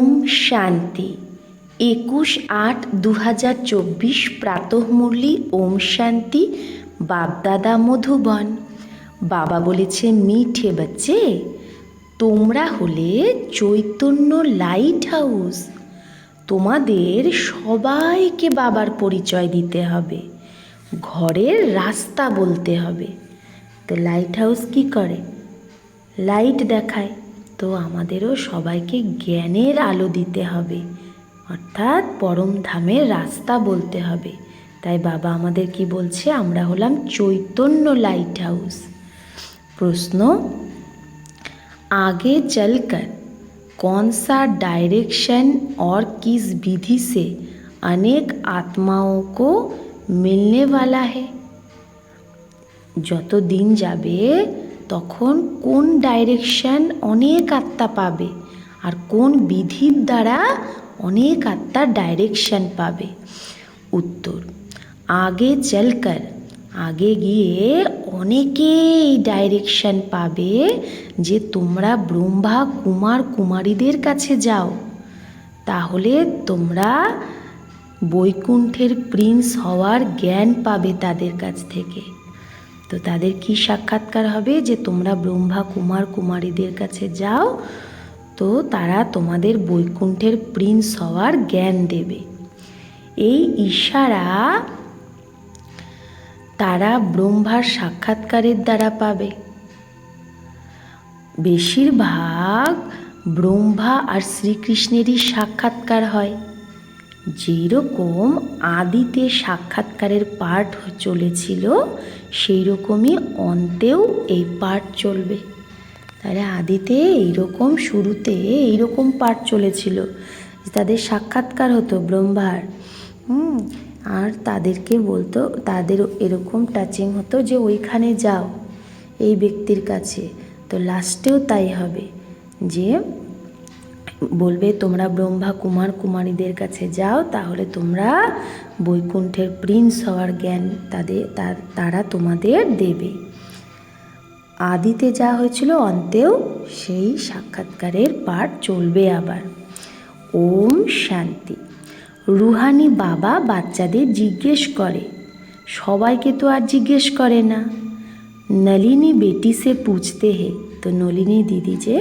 ওম শান্তি। 21/8/2024 প্রাতঃমুরলি। ওম শান্তি। বাপদাদা মধুবন। বাবা বলেছে, মিঠে বাচ্চে, তোমরা হলে চৈতন্য লাইট হাউস। তোমাদের সবাইকে বাবার পরিচয় দিতে হবে, ঘরের রাস্তা বলতে হবে। তো লাইট হাউস কী করে? লাইট দেখায়। তো আমাদেরও সবাইকে জ্ঞানের আলো দিতে হবে, অর্থাৎ পরম ধামের রাস্তা বলতে হবে। তাই বাবা আমাদের কি বলছে? আমরা হলাম চৈতন্য লাইট হাউস। প্রশ্ন, आगे चलकर कौन सा डायरेक्शन और किस विधि से अनेक आत्माओं को मिलने वाला है? যত দিন যাবে তখন কোন ডাইরেকশন অনেক আত্মা পাবে আর কোন বিধির দ্বারা অনেক আত্মা ডাইরেকশন পাবে? উত্তর, আগে চলকর, আগে গিয়ে অনেকেই ডাইরেকশন পাবে যে তোমরা ব্রহ্মা কুমার কুমারীদের কাছে যাও, তাহলে তোমরা বৈকুণ্ঠের প্রিন্স হওয়ার জ্ঞান পাবে তাদের কাছ থেকে। তো তাদের কি সাক্ষাৎকার হবে? যে তোমরা ব্রহ্মা কুমার কুমারীদের কাছে যাও, তো তারা তোমাদের বৈকুণ্ঠের প্রিন্স হওয়ার জ্ঞান দেবে। এই ইশারা তারা ব্রহ্মার সাক্ষাৎকারের দ্বারা পাবে। বেশিরভাগ ব্রহ্মা আর শ্রীকৃষ্ণেরই সাক্ষাৎকার হয়। যেই রকম আদিতে সাক্ষাৎকারের পাঠ চলেছিল, সেই রকমই অন্তেও এই পাঠ চলবে। তাহলে আদিতে এইরকম, শুরুতে এইরকম পাঠ চলেছিল, তাদের সাক্ষাৎকার হতো ব্রহ্মার। আর তাদেরকে বলতো, তাদের এরকম টাচিং হতো যে ওইখানে যাও এই ব্যক্তির কাছে। তো লাস্টেও তাই হবে, যে বলবে তোমরা ব্রহ্মা কুমার কুমারীদের কাছে যাও, তাহলে তোমরা বৈকুণ্ঠের প্রিন্স হওয়ার জ্ঞান তারা তোমাদের দেবে। আদিতে যা হয়েছিল অন্তেও সেই সাক্ষাৎকারের পাঠ চলবে আবার। ওম শান্তি। রুহানি বাবা বাচ্চাদের জিজ্ঞেস করে, সবাইকে তো আর জিজ্ঞেস করে না। নলিনী বেটি সে পুছতে হে, তো নলিনী দিদি যে,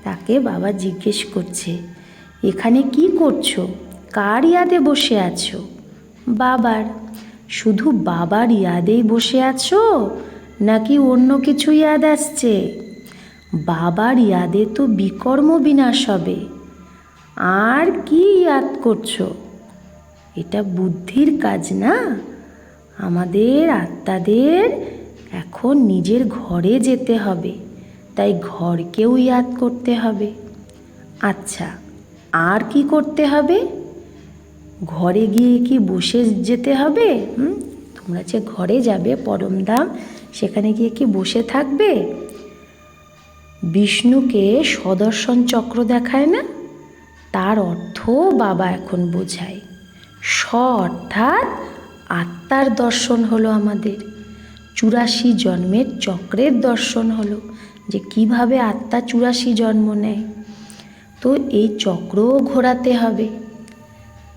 তাকে বাবা জিজ্ঞেস করছে, এখানে কি করছো? কার ইয়াদে বসে আছো? বাবার। শুধু বাবার ইয়াদেই বসে আছো নাকি অন্য কিছু ইয়াদ আসছে? বাবার ইয়াদে তো বিকর্ম বিনাশ হবে। আর কি ইয়াদ করছো? এটা বুদ্ধির কাজ না। আমাদের আত্মাদের এখন নিজের ঘরে যেতে হবে, তাই ঘরকেও ইয়াদ করতে হবে। আচ্ছা, আর কি করতে হবে? ঘরে গিয়ে কি বসে যেতে হবে? তোমরা যে ঘরে যাবে পরমধাম, সেখানে গিয়ে কি বসে থাকবে? বিষ্ণুকে সদর্শন চক্র দেখায় না, তার অর্থ বাবা এখন বোঝায়। অর্থাৎ আত্মার দর্শন হলো আমাদের, 84 জন্মের চক্রের দর্শন হলো, যে কিভাবে আত্মা 84 জন্ম নেয়। তো এই চক্রও ঘোরাতে হবে।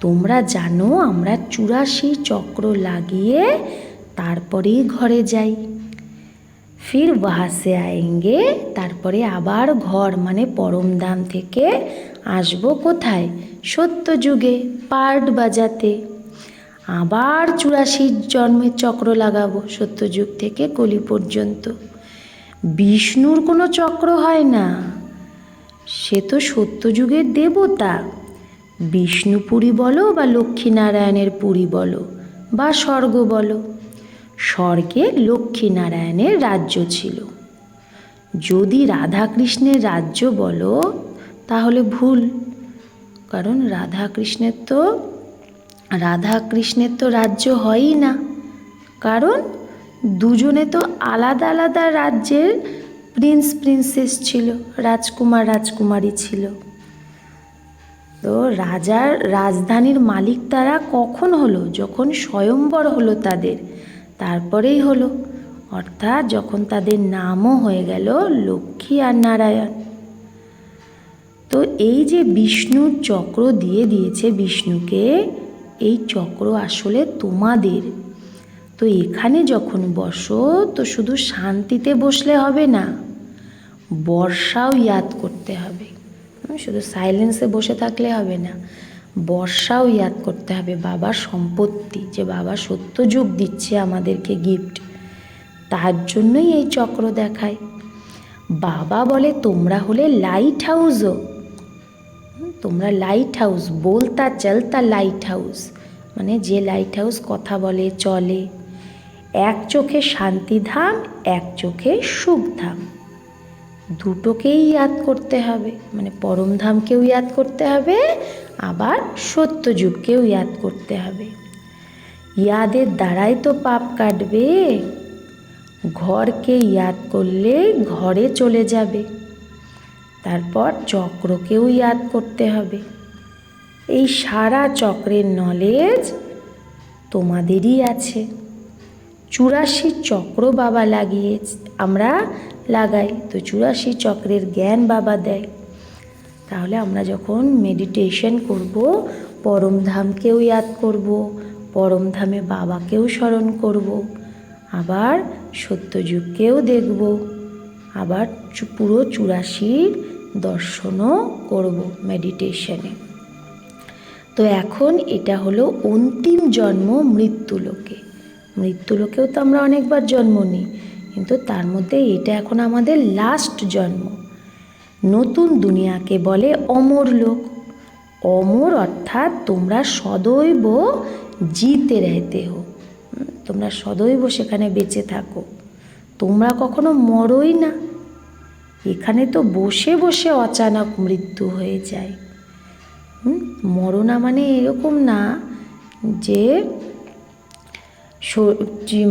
তোমরা জানো আমরা 84 চক্র লাগিয়ে তারপরেই ঘরে যাই। ফির ওয়াহাসে আয়েঙ্গে, তারপরে আবার ঘর মানে পরমধাম থেকে আসবো কোথায়? সত্যযুগে পার্ট বাজাতে। আবার 84 জন্মের চক্র লাগাবো সত্যযুগ থেকে কলি পর্যন্ত। বিষ্ণুর কোনো চক্র হয় না, সে তো সত্যযুগের দেবতা। বিষ্ণুপুরী বলো বা লক্ষ্মীনারায়ণের পুরী বলো বা স্বর্গ বলো, স্বর্গে লক্ষ্মীনারায়ণের রাজ্য ছিল। যদি রাধাকৃষ্ণের রাজ্য বলো তাহলে ভুল, কারণ রাধাকৃষ্ণের তো রাজ্য হয়ই না, কারণ দুজনে তো আলাদা আলাদা রাজ্যের প্রিন্স প্রিন্সেস ছিল, রাজকুমার রাজকুমারী ছিল। তো রাজার রাজধানীর মালিক তারা কখন হলো? যখন স্বয়ম্বর হলো তাদের, তারপরেই হলো, অর্থাৎ যখন তাদের নামও হয়ে গেল লক্ষ্মী আর নারায়ণ। তো এই যে বিষ্ণুর চক্র দিয়ে দিয়েছে বিষ্ণুকে, এই চক্র আসলে তোমাদের। তো এখানে যখন বসো তো শুধু শান্তিতে বসলে হবে না, বর্ষাও ইয়াদ করতে হবে। শুধু সাইলেন্সে বসে থাকলে হবে না, বর্ষাও ইয়াদ করতে হবে, বাবার সম্পত্তি, যে বাবা সত্যযুগ দিচ্ছে আমাদেরকে গিফট, তার জন্যই এই চক্র দেখায়। বাবা বলে তোমরা হলে লাইট হাউসও, তোমরা লাইট হাউস, বলতা চলতা লাইট হাউস, মানে যে লাইট হাউস কথা বলে চলে। এক চোখে শান্তিধাম, এক চোখে সুখধাম, দুটোকেই ইয়াদ করতে হবে, মানে পরমধামকেও ইয়াদ করতে হবে, আবার সত্যযুগকেও ইয়াদ করতে হবে। ইয়াদের দ্বারাই তো পাপ কাটবে। ঘরকে ইয়াদ করলে ঘরে চলে যাবে, তারপর চক্রকেও ইয়াদ করতে হবে। এই সারা চক্রের নলেজ তোমাদেরই আছে। 84 চক্র বাবা লাগিয়ে আমরা লাগাই, তো 84 চক্রের জ্ঞান বাবা দেয়। তাহলে আমরা যখন মেডিটেশন করব, পরমধামকেও ইয়াদ করব, পরমধামে বাবাকেও স্মরণ করব, আবার সত্যযুগকেও দেখব, আবার পুরো 84 দর্শনও করব মেডিটেশনে। তো এখন এটা হলো অন্তিম জন্ম মৃত্যুলোকে। মৃত্যুলোকেও তো আমরা অনেকবার জন্ম নিই, কিন্তু তার মধ্যে এটা এখন আমাদের লাস্ট জন্ম। নতুন দুনিয়াকে বলে অমর লোক। অমর অর্থাৎ তোমরা সদৈব জিতে রেহতে হো, তোমরা সদৈব সেখানে বেঁচে থাকো, তোমরা কখনো মরোই না। এখানে তো বসে বসে অচানক মৃত্যু হয়ে যায়। মরনা মানে এরকম না যে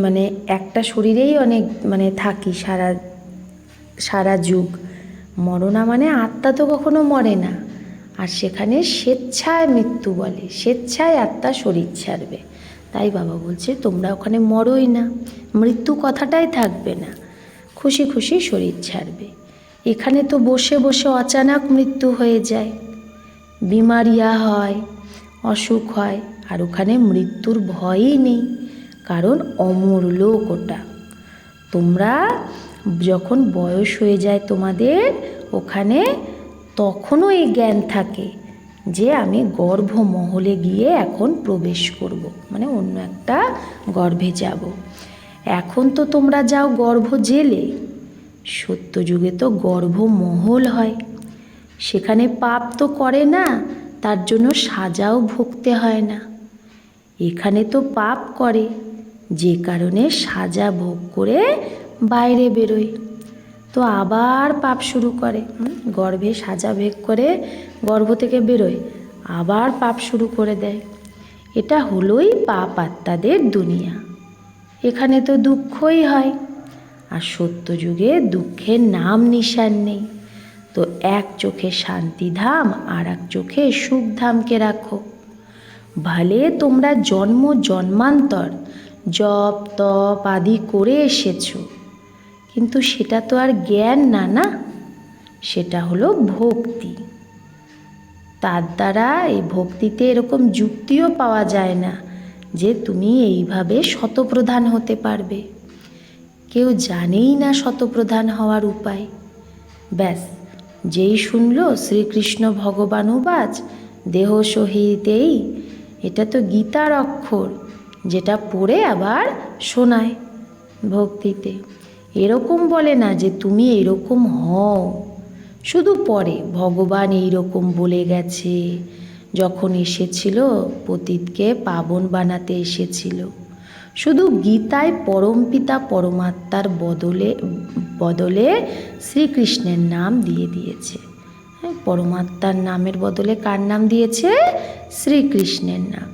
মানে একটা শরীরেই অনেক মানে থাকি সারা যুগ। মরনা মানে আত্মা তো কখনো মরে না, আর সেখানে স্বেচ্ছায় মৃত্যু বলে, স্বেচ্ছায় আত্মা শরীর ছাড়বে। তাই বাবা বলছে তোমরা ওখানে মরোই না, মৃত্যু কথাটাই থাকবে না, খুশি খুশি শরীর ছাড়বে। এখানে তো বসে বসে অচানক মৃত্যু হয়ে যায়, বিমারিয়া হয়, অসুখ হয়, আর ওখানে মৃত্যুর ভয়ই নেই, কারণ অমর লোক ওটা। তোমরা যখন বয়স হয়ে যায় তোমাদের ওখানে, তখনও এই জ্ঞান থাকে যে আমি গর্ভমহলে গিয়ে এখন প্রবেশ করব, মানে অন্য একটা গর্ভে যাব। এখন তো তোমরা যাও গর্ভ জেলে, সত্যযুগে তো গর্ভমহল হয়, সেখানে পাপ তো করে না, তার জন্য সাজাও ভুগতে হয় না। এখানে তো পাপ করে, যে কারণে সাজা ভোগ করে বাইরে বেরোয়, তো আবার পাপ শুরু করে। গর্ভে সাজা ভোগ করে গর্ভ থেকে বেরোয়, আবার পাপ শুরু করে দেয়। এটা হলোই পাপ আত্মাদের দুনিয়া। এখানে তো দুঃখই হয়, আর সত্যযুগে দুঃখের নাম নিশান নেই। তো এক চোখে শান্তিধাম আর এক চোখে সুখধামকে রাখো। ভালে তোমরা জন্ম জন্মান্তর জপ তপ আদি করে এসেছো, কিন্তু সেটা তো আর জ্ঞান না, সেটা হলো ভক্তি। তার দ্বারা এই ভক্তিতে এরকম যুক্তিও পাওয়া যায় না যে তুমি এইভাবে শতপ্রধান হতে পারবে। কেউ জানেই না শতপ্রধান হওয়ার উপায়। ব্যাস, যেই শুনলো শ্রীকৃষ্ণ ভগবান উবাচ দেহ সহিতেই, এটা তো গীতার অক্ষর, যেটা পড়ে আবার শোনায় ভক্তিতে। এরকম বলে না যে তুমি এরকম হও, শুধু পরে ভগবান এইরকম বলে গেছে, যখন এসেছিল পতিতকে পাবন বানাতে এসেছিল। শুধু গীতায় পরমপিতা পরমাত্মার বদলে শ্রীকৃষ্ণের নাম দিয়ে দিয়েছে। পরমাত্মার নামের বদলে কার নাম দিয়েছে? শ্রীকৃষ্ণের নাম।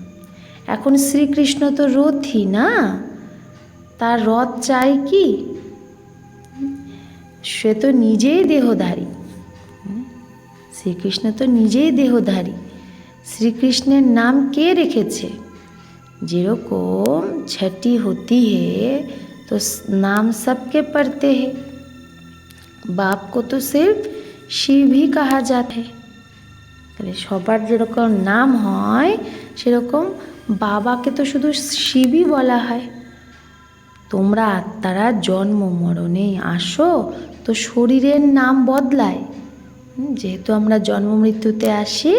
এখন শ্রীকৃষ্ণ তো রথই না, তার রথ চাই কি? সে তো নিজেই দেহধারী, শ্রীকৃষ্ণ তো নিজেই দেহধারী। শ্রীকৃষ্ণের নাম কে রেখেছে? যেরকম छठी होती है तो नाम सबके पढ़ते हैं, बाप को तो सिर्फ शिव ही कहा जाता है। তাহলে সবার যেরকম নাম হয় সেরকম বাবাকে তো শুধু শিবই বলা হয়। তোমরা আত্মারা জন্ম মরণে আসো, তো শরীরের নাম বদলায়। যেহেতু আমরা জন্ম মৃত্যুতে আসি,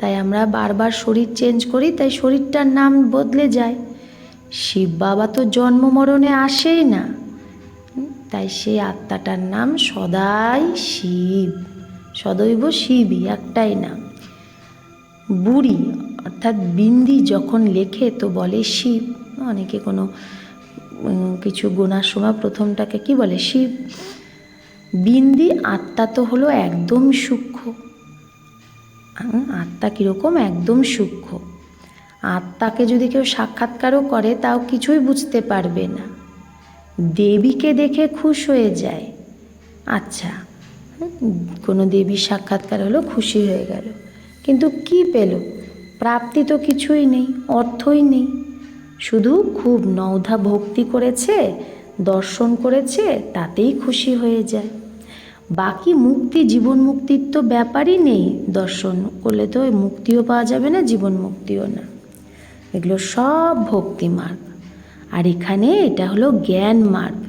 তাই আমরা বারবার শরীর চেঞ্জ করি, তাই শরীরটার নাম বদলে যায়। শিব বাবা তো জন্ম মরণে আসেই না, তাই সেই আত্মাটার নাম সদাই শিব, সদৈব শিবই, একটাই নাম। বুড়ি অর্থাৎ বিন্দি যখন লেখে তো বলে শিব। অনেকে কোনো কিছু গোনার সময় প্রথমটাকে কি বলে? শিব। বিন্দি আত্মা তো হলো একদম সূক্ষ্ম। আত্মা কীরকম? একদম সূক্ষ্ম। আত্মাকে যদি কেউ সাক্ষাৎকারও করে তাও কিছুই বুঝতে পারবে না। দেবীকে দেখে খুশ হয়ে যায়। আচ্ছা, কোনো দেবীর সাক্ষাৎকার হলো, খুশি হয়ে গেল, কিন্তু কি পেল? প্রাপ্তি তো কিছুই নেই, অর্থই নেই। শুধু খুব নওধা ভক্তি করেছে, দর্শন করেছে, তাতেই খুশি হয়ে যায়। বাকি মুক্তি, জীবন মুক্তির তো ব্যাপারই নেই। দর্শন করলে তো মুক্তিও পাওয়া যাবে না, জীবন মুক্তিও না। এগুলো সব ভক্তি মার্গ। আর এখানে এটা হলো জ্ঞান মার্গ।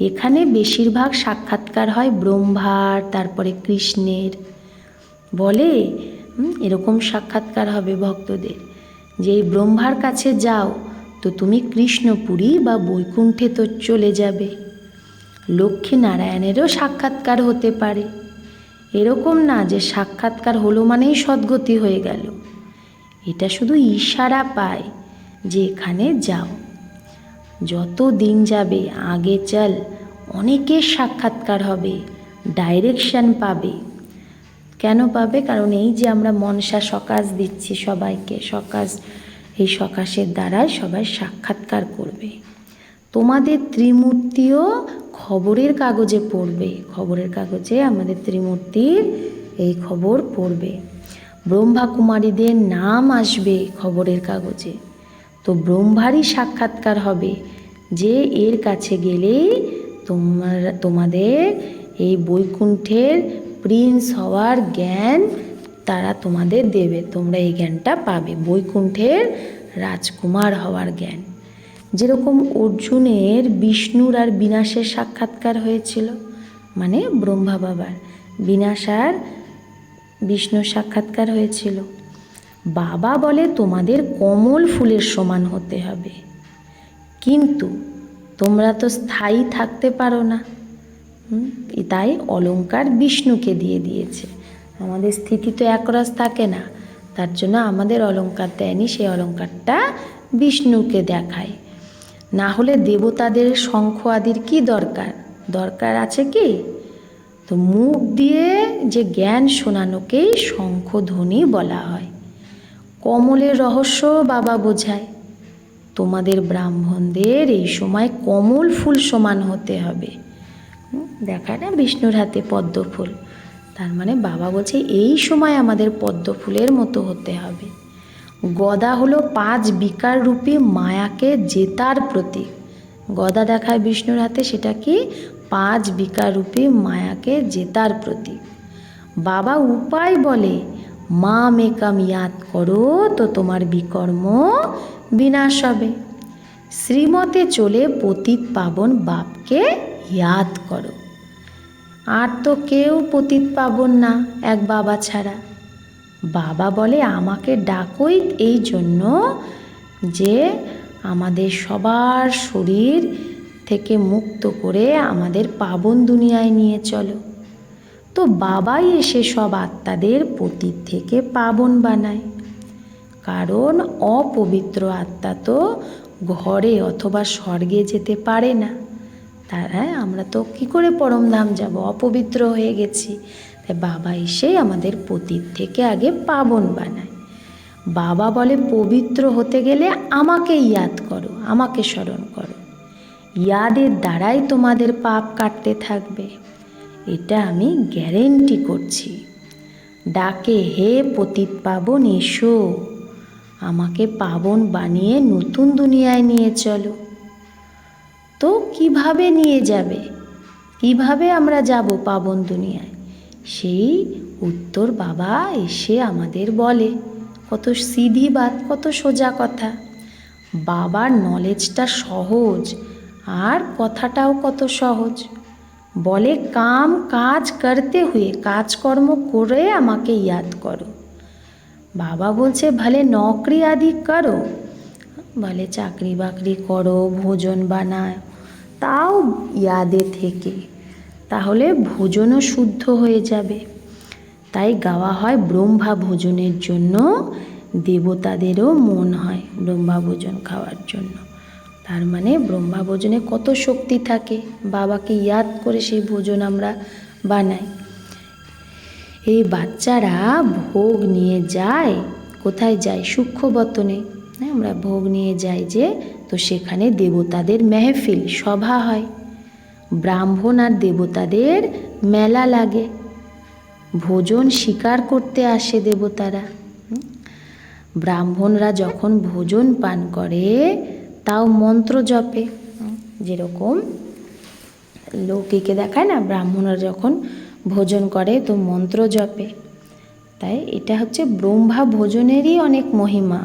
এখানে বেশিরভাগ সাক্ষাৎকার হয় ব্রহ্মার, তারপরে কৃষ্ণের। বলে এরকম সাক্ষাৎকার হবে ভক্তদের যে এই ব্রহ্মার কাছে যাও তো তুমি কৃষ্ণপুরী বা বৈকুণ্ঠে তো চলে যাবে। লক্ষ্মী নারায়ণেরও সাক্ষাৎকার হতে পারে। এরকম না যে সাক্ষাৎকার হলো মানেই সদ্গতি হয়ে গেল। এটা শুধু ইশারা পায় যে এখানে যাও। যত দিন যাবে আগে চল, অনেকের সাক্ষাৎকার হবে, ডাইরেকশন পাবে। কেন পাবে? কারণ এই যে আমরা মনসা সকাশ দিচ্ছি সবাইকে, সকাশ, এই সকাশের দ্বারাই সবাই সাক্ষাৎকার করবে। তোমাদের ত্রিমূর্তিও খবরের কাগজে পড়বে, খবরের কাগজে আমাদের ত্রিমূর্তির এই খবর পড়বে। ব্রহ্মা কুমারীদের নাম আসবে খবরের কাগজে। তো ব্রহ্মারই সাক্ষাৎকার হবে যে এর কাছে গেলেই তোমাদের এই বৈকুণ্ঠের প্রিন্স হওয়ার জ্ঞান তারা তোমাদের দেবে। তোমরা এই জ্ঞানটা পাবে, বৈকুণ্ঠের রাজকুমার হওয়ার জ্ঞান। যেরকম অর্জুনের বিষ্ণুর আর বিনাশের সাক্ষাৎকার হয়েছিল, মানে ব্রহ্মা বাবার বিনাশ আর বিষ্ণুর সাক্ষাৎকার হয়েছিল। বাবা বলে তোমাদের কমল ফুলের সমান হতে হবে, কিন্তু তোমরা তো স্থায়ী থাকতে পারো না। তাই অলংকার বিষ্ণুকে দিয়ে দিয়েছে। আমাদের স্থিতি তো একরস থাকে না, তার জন্য আমাদের অলংকার দেয়নি, সেই অলংকারটা বিষ্ণুকে দেখায়। না হলে দেবতাদের শঙ্খ আদির কি দরকার? দরকার আছে কি? তো মুখ দিয়ে যে জ্ঞান শোনানোকেই শঙ্খধ্বনি বলা হয়। কমলের রহস্য বাবা বোঝায়। তোমাদের ব্রাহ্মণদের এই সময় কমল ফুল সমান হতে হবে। দেখায় না বিষ্ণুর হাতে পদ্ম ফুল, তার মানে বাবা বলছে এই সময় আমাদের পদ্ম ফুলের মতো হতে হবে। গদা হলো 5 বিকার রূপী মায়াকে জেতার প্রতীক। গদা দেখায় বিষ্ণুর হাতে, সেটা কি? 5 বিকার রূপী মায়াকে জেতার প্রতীক। বাবা উপায় বলে, মা মেকাম ইয়াদ করো তো তোমার বিকর্ম বিনাশ হবে। শ্রীমতে চলে পতিত পাবন বাপকে ইয়াদ করো। আর তো কেউ পতিত পাবন না এক বাবা ছাড়া। বাবা বলে আমাকে ডাকোই এই জন্য যে আমাদের সবার শরীর থেকে মুক্ত করে আমাদের পাবন দুনিয়ায় নিয়ে চলো। তো বাবাই এসে সব আত্মাদের পতিত থেকে পাবন বানায়। কারণ অপবিত্র আত্মা তো ঘরে অথবা স্বর্গে যেতে পারে না। তারা আমরা তো কী করে পরমধাম যাব? অপবিত্র হয়ে গেছি। তাই বাবা এসে আমাদের পতিত থেকে আগে পাবন বানায়। বাবা বলে পবিত্র হতে গেলে আমাকে ইয়াদ করো, আমাকে স্মরণ করো। ইয়াদের দ্বারাই তোমাদের পাপ কাটতে থাকবে, এটা আমি গ্যারেন্টি করছি। ডাকে, হে পতিত পাবন এসো, আমাকে পাবন বানিয়ে নতুন দুনিয়ায় নিয়ে চলো। তো কিভাবে নিয়ে যাবে? কিভাবে আমরা যাব পাবন দুনিয়ায়? সেই উত্তর বাবা এসে আমাদের বলে। কত সিধি বাত, কত সোজা কথা। বাবার নলেজটা সহজ আর কথাটাও কত সহজ। বলে কাম কাজ করতে হুয়ে, কাজকর্ম করে আমাকে ইয়াদ করো। বাবা বলছে ভলে নকরি আদি করো, বলে চাকরি বাকরি করো, ভোজন বানায়, তাও ইয়াদে থেকে, তাহলে ভোজনও শুদ্ধ হয়ে যাবে। তাই গাওয়া হয় ব্রহ্মা ভোজনের জন্য, দেবতাদেরও মন হয় ব্রহ্মা ভোজন খাওয়ার জন্য। তার মানে ব্রহ্মা ভোজনে কত শক্তি থাকে, বাবাকে ইয়াদ করে সেই ভোজন আমরা বানাই। এই বাচ্চারা ভোগ নিয়ে যায়, কোথায় যায়? সূক্ষ্মবতনে। আমরা ভোগ নিয়ে যাই যে, তো সেখানে দেবতাদের মেহফিল, সভা হয়, ব্রাহ্মণ আর দেবতাদের মেলা লাগে, ভোজন শিকার করতে আসে দেবতারা। ব্রাহ্মণরা যখন ভোজন পান করে তাও মন্ত্র জপে, যেরকম লৌকিকে দেখায় না, ব্রাহ্মণরা যখন ভোজন করে তো মন্ত্র জপে। তাই এটা হচ্ছে ব্রহ্মা ভোজনেরই অনেক মহিমা।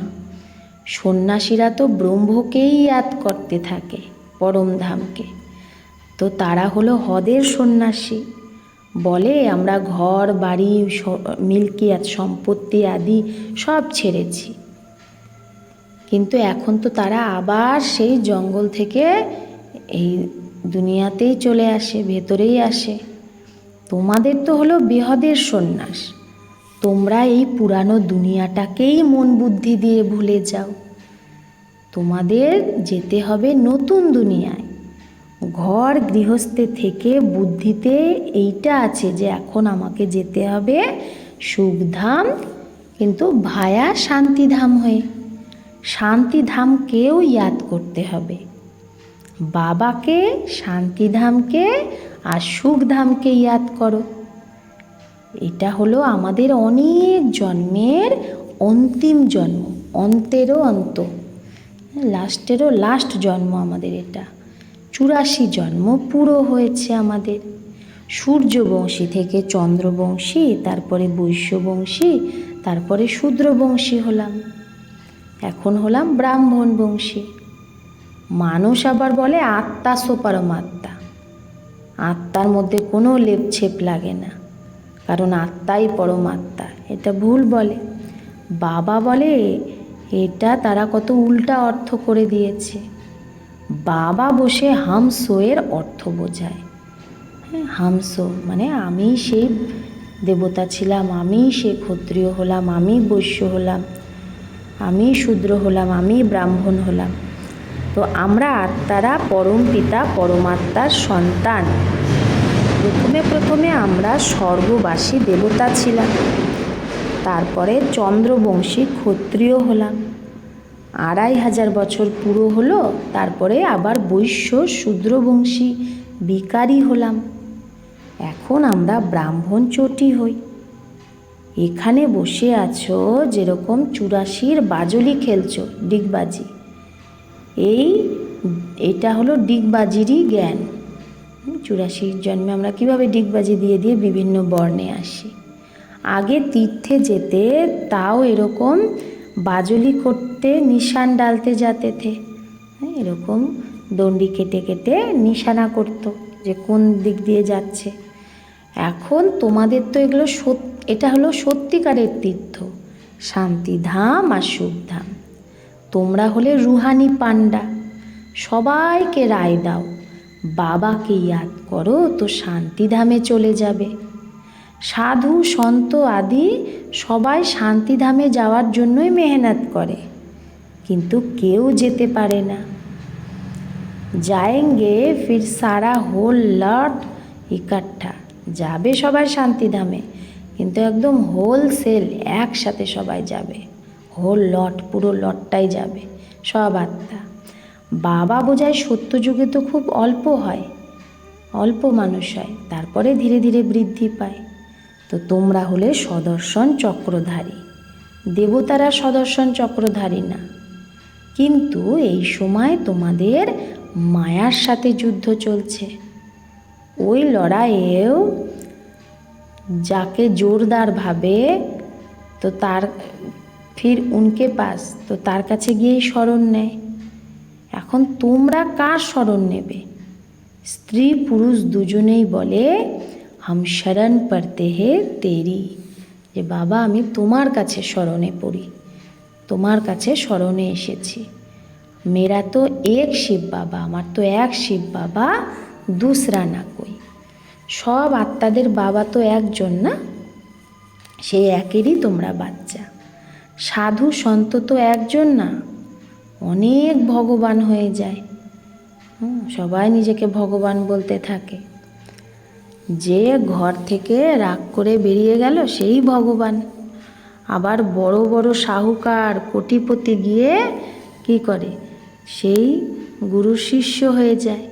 সন্ন্যাসীরা তো ব্রহ্মকেই ইয়াদ করতে থাকে, পরমধামকে। তো তারা হলো হদের সন্ন্যাসী। বলে আমরা ঘর বাড়ি মিল্কিয়াত সম্পত্তি আদি সব ছেড়েছি, কিন্তু এখন তো তারা আবার সেই জঙ্গল থেকে এই দুনিয়াতেই চলে আসে, ভেতরেই আসে। তোমাদের তো হলো বেহদের সন্ন্যাস, তোমরা এই পুরানো দুনিয়াটাকেই মন বুদ্ধি দিয়ে ভুলে যাও। তোমাদের যেতে হবে নতুন দুনিয়ায়। ঘর গৃহস্থে থেকে বুদ্ধিতে এইটা আছে যে এখন আমাকে যেতে হবে সুখধাম, কিন্তু ভায়া শান্তিধাম হয়ে। শান্তিধামকেও ইয়াদ করতে হবে, বাবাকে, শান্তিধামকে আর সুখধামকে ইয়াদ করো। এটা হলো আমাদের অনেক জন্মের অন্তিম জন্ম, অন্তেরও অন্ত, লাস্টেরও লাস্ট জন্ম আমাদের। এটা 84 জন্ম পুরো হয়েছে আমাদের। সূর্যবংশী থেকে চন্দ্রবংশী, তারপরে বৈশ্যবংশী, তারপরে শূদ্রবংশী হলাম, এখন হলাম ব্রাহ্মণ বংশী। মানুষ আবার বলে আত্মা সো পরমাত্মা, আত্মার মধ্যে কোনো লেপছেপ লাগে না, কারণ আত্মাই পরমাত্মা। এটা ভুল বলে। বাবা বলে এটা তারা কত উল্টা অর্থ করে দিয়েছে। বাবা বসে হামসোয়ের অর্থ বোঝায়। হ্যাঁ, হামসো মানে আমি সেই দেবতা ছিলাম, আমি সেই ক্ষত্রিয় হলাম, আমি বৈশ্য হলাম, আমি শূদ্র হলাম, আমি ব্রাহ্মণ হলাম। তো আমরা আত্মারা পরম পিতা পরমাত্মার সন্তান। প্রথমে আমরা স্বর্গবাসী দেবতা ছিলাম, তারপরে চন্দ্রবংশী ক্ষত্রিয় হলাম, 2500 বছর পুরো হলো, তারপরে আবার বৈশ্য শূদ্রবংশী ভিখারি হলাম, এখন আমরা ব্রাহ্মণ চটি হই। এখানে বসে আছো যেরকম 84 বাজলি খেলছো, ডিগবাজি, এটা হলো ডিগবাজিরই জ্ঞান। 84 জন্মে আমরা কিভাবে ডিগবাজি দিয়ে দিয়ে বিভিন্ন বর্ণে আসি। আগে তীর্থে যেতে তাও এরকম বাজলি করতে নিশান ডালতে যাতে থে, এরকম দণ্ডি কেটে কেটে নিশানা করতো যে কোন দিক দিয়ে যাচ্ছে। এখন তোমাদের তো এগুলো এটা হলো সত্যিকারের তীর্থ, শান্তিধাম আর সুখধাম। তোমরা হলে রুহানি পান্ডা, সবাইকে রায় দাও বাবাকে ইয়াদ করো তো শান্তিধামে চলে যাবে। সাধু সন্ত আদি সবাই শান্তিধামে যাওয়ার জন্যই মেহনত করে, কিন্তু কেউ যেতে পারে না। যায়েঙ্গে ফির সারা হোল লট ইকাঠা, যাবে সবাই শান্তিধামে, কিন্তু একদম হোলসেল একসাথে সবাই যাবে, হোল লট, পুরো লটটাই যাবে, সব আত্মা। বাবা বোঝায় সত্যযুগে তো খুব অল্প হয়, অল্প মানুষ হয়, তারপরে ধীরে ধীরে বৃদ্ধি পায়। তো তোমরা হলে সদর্শন চক্রধারী, দেবতারা সদর্শন চক্রধারী না, কিন্তু এই সময় তোমাদের মায়ার সাথে যুদ্ধ চলছে। ওই লড়াইয়েও যাকে জোরদার ভাবে তো তার ফির উনকে পাস তো তার কাছে গিয়েই শরণ নেয়। এখন তোমরা কার শরণ নেবে? স্ত্রী পুরুষ দুজনেই বলে হাম শরণ পড়তে হে তেরি, যে বাবা আমি তোমার কাছে শরণে পড়ি, তোমার কাছে শরণে এসেছি। মেরা তো এক শিব বাবা, আমার তো এক শিব বাবা, দুসরা না কই। সব আত্মাদের বাবা তো একজন না, সেই একেরই তোমরা বাচ্চা। সাধু সন্ত তো একজন না, অনেক ভগবান হয়ে যায়। সবাই নিজেকে ভগবান বলতে থাকে। যে ঘর থেকে রাগ করে বেরিয়ে গেল সেই ভগবান। আবার বড় বড় সাহুকার কোটিপতি গিয়ে কি করে, সেই গুরু শিষ্য হয়ে যায়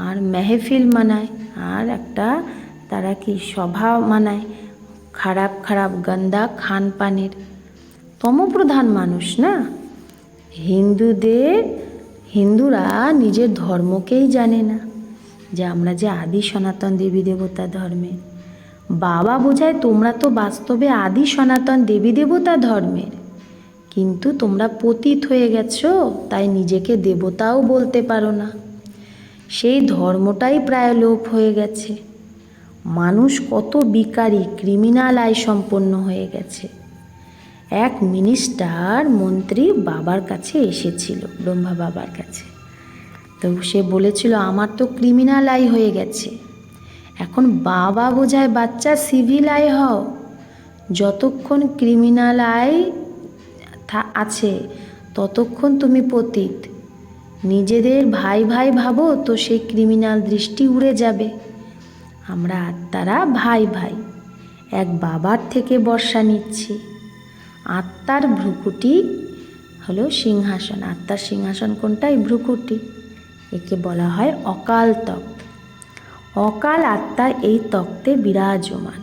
আর মেহফিল মানায়, আর একটা তারা কি সভা মানায়, খারাপ খারাপ গন্দা খান পানের। তমপ্রধান মানুষ না। হিন্দুরা নিজের ধর্মকেই জানে না, যে আমরা যে আদি সনাতন দেবী দেবতা ধর্মের। বাবা বোঝায় তোমরা তো বাস্তবে আদি সনাতন দেবী দেবতা ধর্মের, কিন্তু তোমরা পতিত হয়ে গেছো, তাই নিজেকে দেবতাও বলতে পারো না। সেই ধর্মটাই প্রায় লোপ হয়ে গেছে। মানুষ কত বিকারী, ক্রিমিনাল আয় সম্পন্ন হয়ে গেছে। এক মিনিস্টার মন্ত্রী বাবার কাছে এসেছিল, ব্রহ্মা বাবার কাছে। তো সে বলেছিল আমার তো ক্রিমিনাল আই হয়ে গেছে। এখন বাবা বোঝায় বাচ্চা সিভিল আই হও, যতক্ষণ ক্রিমিনাল আই আছে ততক্ষণ তুমি পতিত। নিজেদের ভাই ভাই ভাবো তো সেই ক্রিমিনাল দৃষ্টি উড়ে যাবে। আমরা আত্মারা ভাই ভাই, এক বাবার থেকে বর্ষা নিচ্ছি। আত্মার ভ্রুকুটি হলো সিংহাসন। আত্মার সিংহাসন কোনটা? এই ভ্রুকুটি। একে বলা হয় অকাল তক্ত। অকাল আত্মা এই তক্তে বিরাজমান।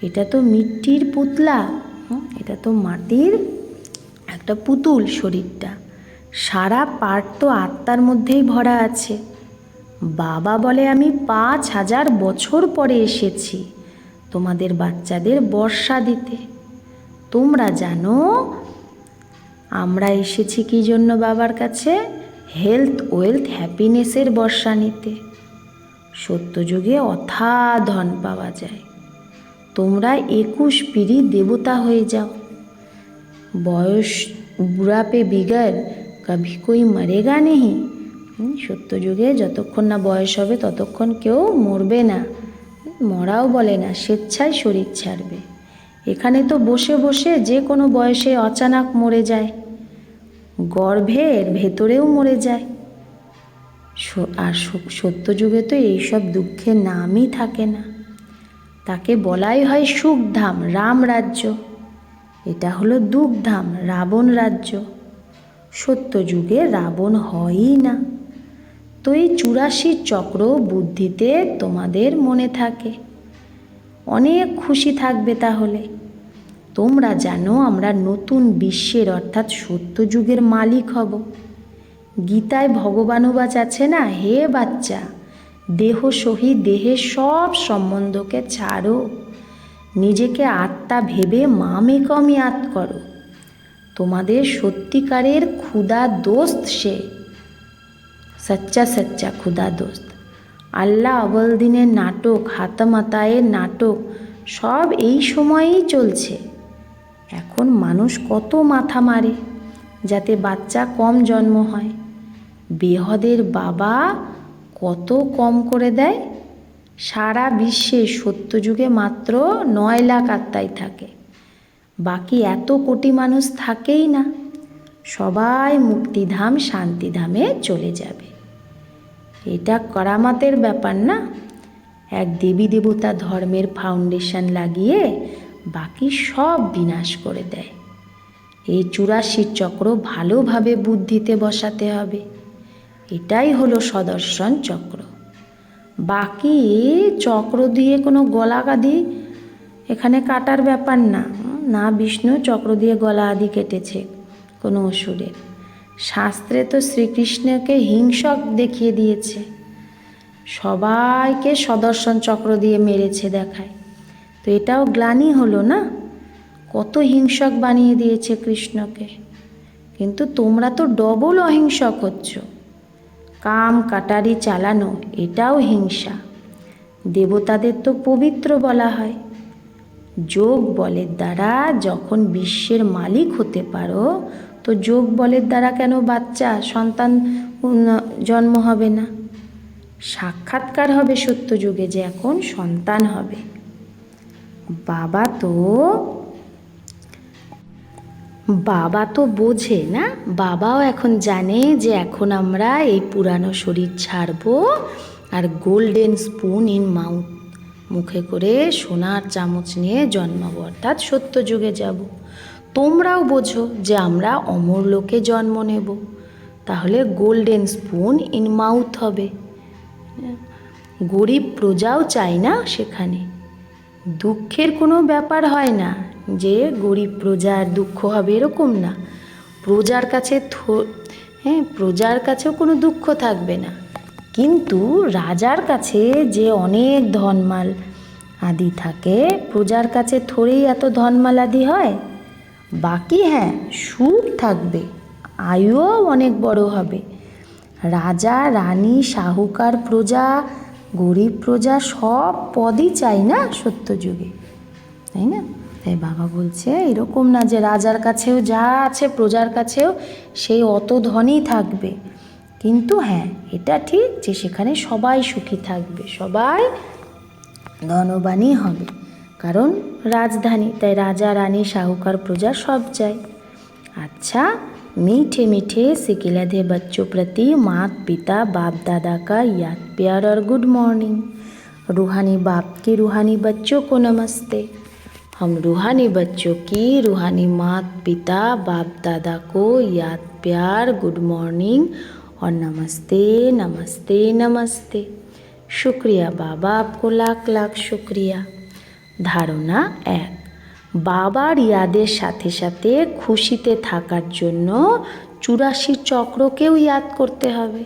এটা তো মিট্টির পুতলা, এটা তো মাটির একটা পুতুল। শরীরটা সারা পার্ট তো আত্মার মধ্যেই ভরা আছে। বাবা বলে আমি 5000 বছর পরে এসেছি তোমাদের বাচ্চাদের বর্ষা দিতে। তোমরা জানো আমরা এসেছি কী জন্য বাবার কাছে? হেলথ ওয়েলথ হ্যাপিনেসের বর্ষা নিতে। সত্যযুগে অথা ধন পাওয়া যায়। তোমরা 21 পিঢ়ি দেবতা হয়ে যাও। বয়স বুড়া পে বিগর কভি কোই মরেগা নেহি। সত্যযুগে যতক্ষণ না বয়স হবে ততক্ষণ কেউ মরবে না, মরাও বলে না, স্বেচ্ছায় শরীর ছাড়বে। এখানে তো বসে বসে যে কোনো বয়সে অচানক মরে যায়, গর্ভের ভেতরেও মরে যায়। আর সত্যযুগে তো এইসব দুঃখের নামই থাকে না। তাকে বলাই হয় সুখধাম, রাম রাজ্য। এটা হলো দুঃখধাম, রাবণ রাজ্য। সত্যযুগে রাবণ হয়ই না। তো এই 84 চক্র বুদ্ধিতে তোমাদের মনে থাকে, অনেক খুশি থাকবে। তাহলে তোমরা জানো আমরা নতুন বিশ্বের অর্থাৎ সত্যযুগের মালিক হব। গীতায় ভগবানুবাচ আছে না, হে বাচ্চা দেহ সহিত দেহের সব সম্বন্ধকে ছাড়ো, নিজেকে আত্মা ভেবে মামেকম ইয়াদ করো। তোমাদের সত্যিকারের ক্ষুধা দোস্ত সে, সচ্চা সচ্চা ক্ষুধা দোস্ত। আল্লাহ আবল দিনের নাটক, হাতামাতায়ের নাটক সব এই সময়েই চলছে। এখন মানুষ কত মাথা মারে যাতে বাচ্চা কম জন্ম হয়। বেহদের বাবা কত কম করে দেয়। সারা বিশ্বে সত্যযুগে মাত্র 9 লাখ আত্মাই থাকে, বাকি এত কোটি মানুষ থাকেই না। সবাই মুক্তিধাম শান্তিধামে চলে যাবে। এটা করামাতের ব্যাপার না। এক দেবী দেবতা ধর্মের ফাউন্ডেশন লাগিয়ে বাকি সব বিনাশ করে দেয়। এই 84 চক্র ভালোভাবে বুদ্ধিতে বসাতে হবে। এটাই হলো সদর্শন চক্র। বাকি চক্র দিয়ে কোনো গলা আদি এখানে কাটার ব্যাপার না। না বিষ্ণু চক্র দিয়ে গলা আদি কেটেছে কোনো অসুরের। শাস্ত্রে তো শ্রীকৃষ্ণকে হিংসক দেখিয়ে দিয়েছে, সবাইকে সদর্শন চক্র দিয়ে মেরেছে দেখায়। তো এটাও গ্লানি হলো না, কত হিংসক বানিয়ে দিয়েছে কৃষ্ণকে। কিন্তু তোমরা তো ডবল অহিংসক হচ্ছ। কাম কাটারি চালানো এটাও হিংসা। দেবতাদের তো পবিত্র বলা হয়। যোগ বলের দ্বারা যখন বিশ্বের মালিক হতে পারো, তো যোগ বলের দ্বারা কেন বাচ্চা সন্তান জন্ম হবে না? সাক্ষাৎকার হবে সত্য যুগে যে এখন সন্তান হবে। বাবা তো বোঝে না, বাবাও এখন জানে যে এখন আমরা এই পুরানো শরীর ছাড়বো আর গোল্ডেন স্পুন ইন মাউথ, মুখে করে সোনার চামচ নিয়ে জন্মাবো, অর্থাৎ সত্য যুগে যাব। তোমরাও বোঝো যে আমরা অমর লোকে জন্ম নেব, তাহলে গোল্ডেন স্পুন ইন মাউথ হবে। গরিব প্রজাও চাই না সেখানে। দুঃখের কোনো ব্যাপার হয় না যে গরিব প্রজার দুঃখ হবে, এরকম না। প্রজার কাছেও কোনো দুঃখ থাকবে না। কিন্তু রাজার কাছে যে অনেক ধনমাল আদি থাকে, প্রজার কাছে থোড়েই এত ধনমাল আদি হয়। বাকি হ্যাঁ, সুখ থাকবে, আয়ুও অনেক বড় হবে। রাজা রানী সাহুকার প্রজা গরিব প্রজা সব পদই চাই না সত্য যুগে, তাই না? তাই বাবা বলছে এরকম না যে রাজার কাছেও যা আছে প্রজার কাছেও সেই অত ধনই থাকবে। কিন্তু হ্যাঁ, এটা ঠিক যে সেখানে সবাই সুখী থাকবে, সবাই ধনবানই হবে, কারণ রাজধানী। তাই রাজা রানী साहूकार प्रजा सब चाय। अच्छा, मीठे मीठे सिकिलधे बच्चों प्रति माता पिता बाप दादा का याद प्यार और गुड मॉर्निंग। रूहानी बाप की रूहानी बच्चों को नमस्ते। हम रूहानी बच्चों की रूहानी माता पिता बाप दादा को याद प्यार गुड मॉर्निंग और नमस्ते नमस्ते नमस्ते। शुक्रिया बाबा, आपको लाख लाख शुक्रिया। ধারণা 1, বাবার ইয়াদের সাথে সাথে খুশিতে থাকার জন্য 84 চক্রকেও ইয়াদ করতে হবে,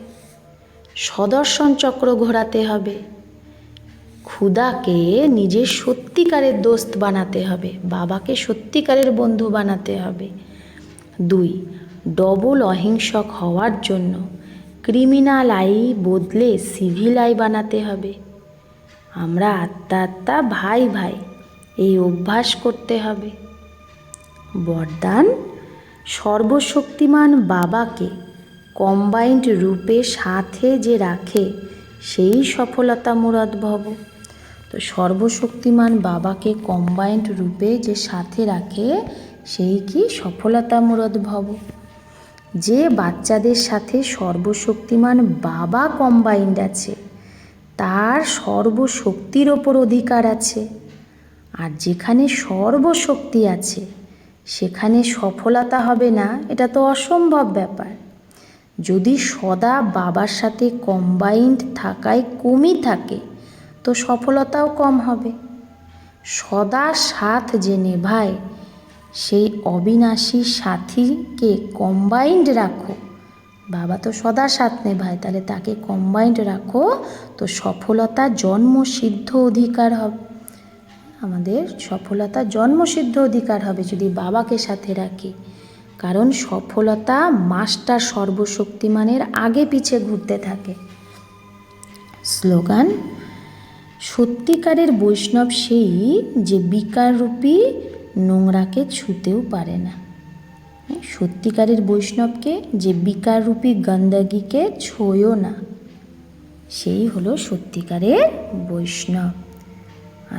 সদর্শন চক্র ঘোরাতে হবে, ক্ষুদাকে নিজের সত্যিকারের দোস্ত বানাতে হবে, বাবাকে সত্যিকারের বন্ধু বানাতে হবে। 2, ডবল অহিংসক হওয়ার জন্য ক্রিমিনাল আই বদলে সিভিল আই বানাতে হবে। আমরা আত্মা আত্মা ভাই ভাই এই অভ্যাস করতে হবে। বরদান, সর্বশক্তিমান বাবাকে কম্বাইন্ড রূপে সাথে যে রাখে সেই সফলতা মুরাদ ভব। তো সর্বশক্তিমান বাবাকে কম্বাইন্ড রূপে যে সাথে রাখে সেই কি সফলতা মুরাদ ভব। যে বাচ্চাদের সাথে সর্বশক্তিমান বাবা কম্বাইন্ড আছে তার সর্বশক্তির ওপর অধিকার আছে। আর যেখানে সর্বশক্তি আছে সেখানে সফলতা হবে না, এটা তো অসম্ভব ব্যাপার। যদি সদা বাবার সাথে কম্বাইন্ড থাকায় কমই থাকে তো সফলতাও কম হবে। সদা সাথ যে নেভায় সেই অবিনাশী সাথীকে কম্বাইন্ড রাখো। বাবা তো সদা সাথ নেভায়, তাহলে তাকে কম্বাইন্ড রাখো, তো সফলতা জন্মসিদ্ধ অধিকার হবে। আমাদের সফলতা জন্মসিদ্ধ অধিকার হবে যদি বাবাকে সাথে রাখি, কারণ সফলতা মাস্টার সর্বশক্তিমানের আগে পিছে ঘুরতে থাকে। স্লোগান, সত্যিকারের বৈষ্ণব সেই যে বিকাররূপী নোংরাকে ছুঁতেও পারে না। সত্যিকারের বৈষ্ণবকে যে বিকাররূপী গন্দগিকে ছোঁয়ও না, সেই হলো সত্যিকারের বৈষ্ণব।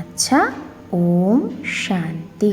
আচ্ছা, ওম শান্তি।